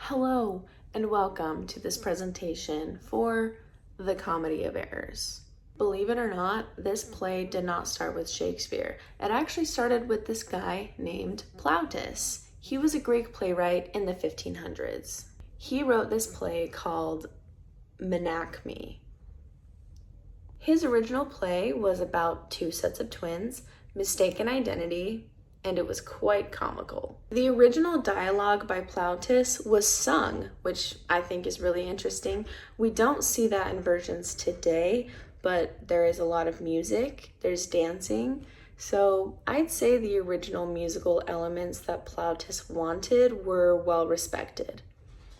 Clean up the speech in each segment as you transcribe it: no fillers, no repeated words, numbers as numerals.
Hello and welcome to this presentation for The Comedy of Errors. Believe it or not, this play did not start with Shakespeare. It actually started with this guy named Plautus. He was a Greek playwright in the 1500s. He wrote this play called Menechmi. His original play was about two sets of twins, mistaken identity, and it was quite comical. The original dialogue by Plautus was sung, which I think is really interesting. We don't see that in versions today, but there is a lot of music, there's dancing. So I'd say the original musical elements that Plautus wanted were well respected.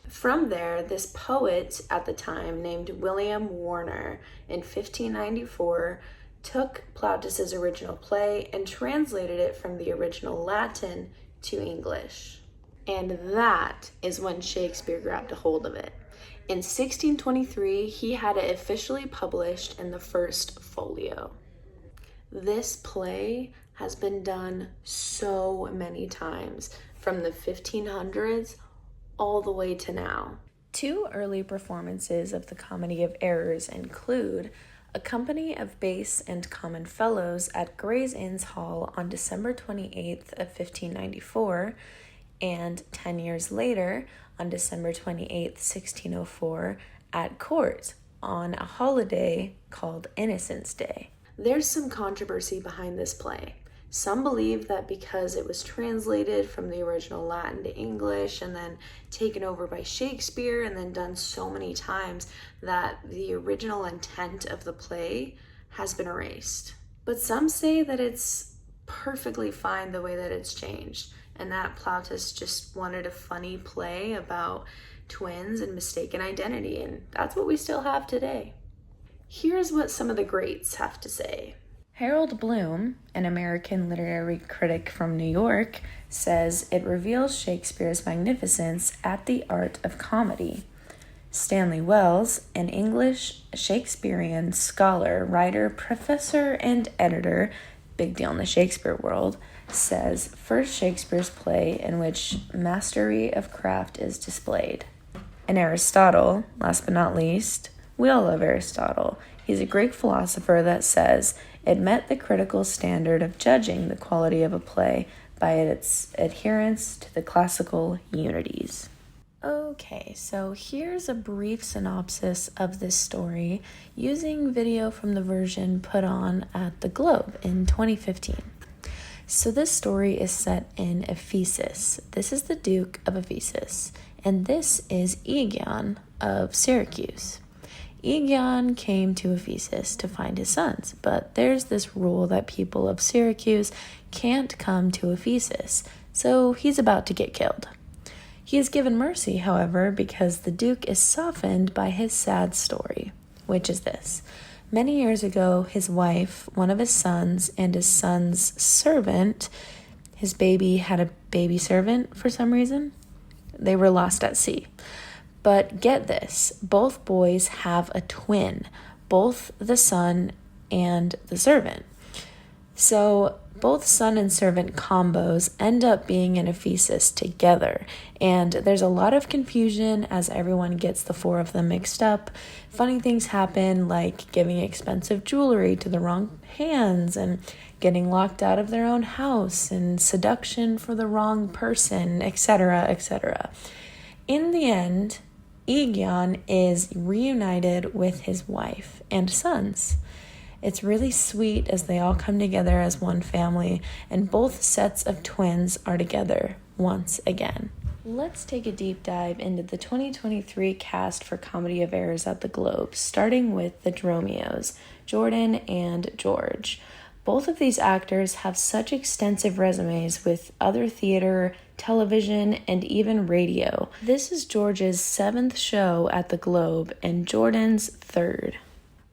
From there, this poet at the time named William Warner in 1594 took Plautus's original play and translated it from the original Latin to English. And that is when Shakespeare grabbed a hold of it. In 1623, he had it officially published in the first folio. This play has been done so many times, from the 1500s all the way to now. Two early performances of The Comedy of Errors include a company of bass and common fellows at Gray's Inn's Hall on December 28th of 1594, and 10 years later, on December 28th, 1604, at court on a holiday called Innocents' Day. There's some controversy behind this play. Some believe that because it was translated from the original Latin to English and then taken over by Shakespeare and then done so many times that the original intent of the play has been erased. But some say that it's perfectly fine the way that it's changed and that Plautus just wanted a funny play about twins and mistaken identity, and that's what we still have today. Here's what some of the greats have to say. Harold Bloom, an American literary critic from New York, says it reveals Shakespeare's magnificence at the art of comedy. Stanley Wells, an English Shakespearean scholar, writer, professor, and editor, big deal in the Shakespeare world, says first Shakespeare's play in which mastery of craft is displayed. And Aristotle, last but not least, we all love Aristotle. He's a Greek philosopher that says it met the critical standard of judging the quality of a play by its adherence to the classical unities. Okay, so here's a brief synopsis of this story using video from the version put on at the Globe in 2015. So this story is set in Ephesus. This is the Duke of Ephesus, and this is Aegon of Syracuse. Aegon came to Ephesus to find his sons, but there's this rule that people of Syracuse can't come to Ephesus, so he's about to get killed. He is given mercy, however, because the Duke is softened by his sad story, which is this. Many years ago, his wife, one of his sons, and his son's servant, his baby had a baby servant for some reason, they were lost at sea. But get this, both boys have a twin, both the son and the servant. So both son and servant combos end up being in Ephesus together. And there's a lot of confusion as everyone gets the four of them mixed up. Funny things happen like giving expensive jewelry to the wrong hands and getting locked out of their own house and seduction for the wrong person, etc., etc. In the end, Aegon is reunited with his wife and sons. It's really sweet as they all come together as one family, and both sets of twins are together once again. Let's take a deep dive into the 2023 cast for Comedy of Errors at the Globe, starting with the Dromios, Jordan and George. Both of these actors have such extensive resumes with other theater, television, and even radio. This is George's 7th show at the Globe and Jordan's 3rd.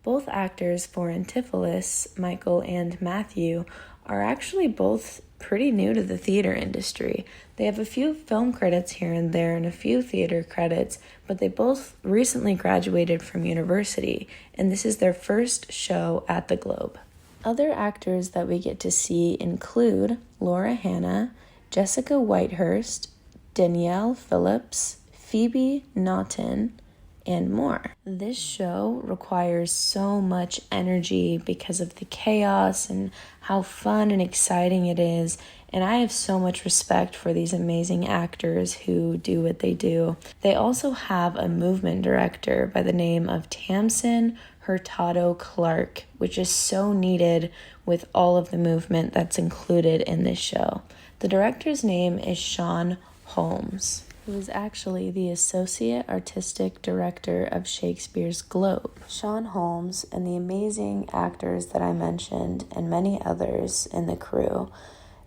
Both actors for Antipholus, Michael and Matthew, are actually both pretty new to the theater industry. They have a few film credits here and there and a few theater credits, but they both recently graduated from university, and this is their first show at the Globe. Other actors that we get to see include Laura Hanna, Jessica Whitehurst, Danielle Phillips, Phoebe Naughton, and more. This show requires so much energy because of the chaos and how fun and exciting it is. And I have so much respect for these amazing actors who do what they do. They also have a movement director by the name of Tamsin Hurtado Clark, which is so needed with all of the movement that's included in this show. The director's name is Sean Holmes, who is actually the Associate Artistic Director of Shakespeare's Globe. Sean Holmes and the amazing actors that I mentioned and many others in the crew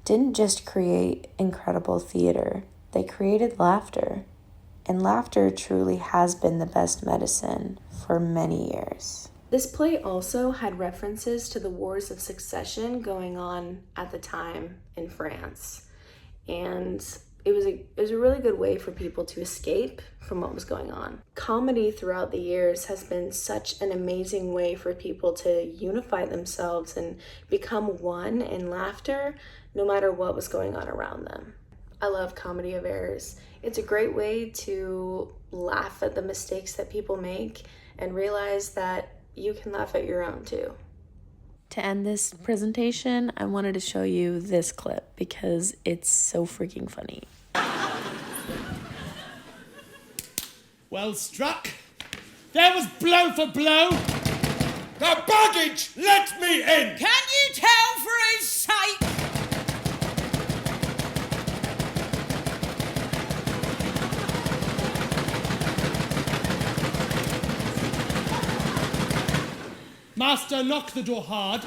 didn't just create incredible theater, they created laughter. And laughter truly has been the best medicine for many years. This play also had references to the Wars of Succession going on at the time in France. And it was a really good way for people to escape from what was going on. Comedy throughout the years has been such an amazing way for people to unify themselves and become one in laughter, no matter what was going on around them. I love Comedy of Errors. It's a great way to laugh at the mistakes that people make and realize that you can laugh at your own too. To end this presentation, I wanted to show you this clip because it's so freaking funny. Well struck. There was blow for blow. The baggage! Let me in! Can you tell for his sake? Master, knock the door hard.